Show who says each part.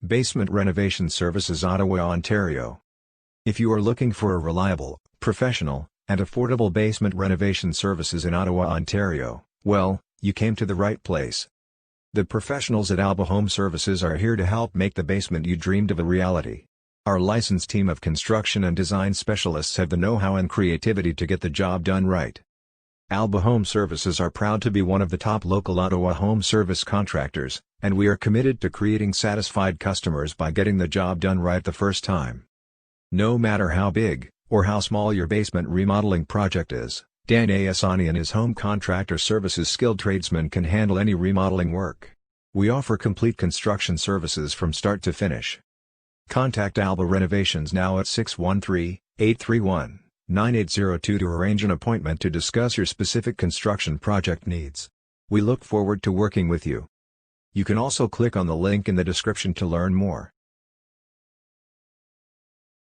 Speaker 1: Basement Renovation Services, Ottawa, Ontario. If you are looking for a reliable, professional, and affordable basement renovation services in Ottawa, Ontario, well, you came to the right place. The professionals at Alba Home Services are here to help make the basement you dreamed of a reality. Our licensed team of construction and design specialists have the know-how and creativity to get the job done right. Alba Home Services are proud to be one of the top local Ottawa home service contractors, and we are committed to creating satisfied customers by getting the job done right the first time. No matter how big, or how small your basement remodeling project is, Asllani and his home contractor services skilled tradesmen can handle any remodeling work. We offer complete construction services from start to finish. Contact Alba Renovations now at 613-831-9802 to arrange an appointment to discuss your specific construction project needs. We look forward to working with you. You can also click on the link in the description to learn more.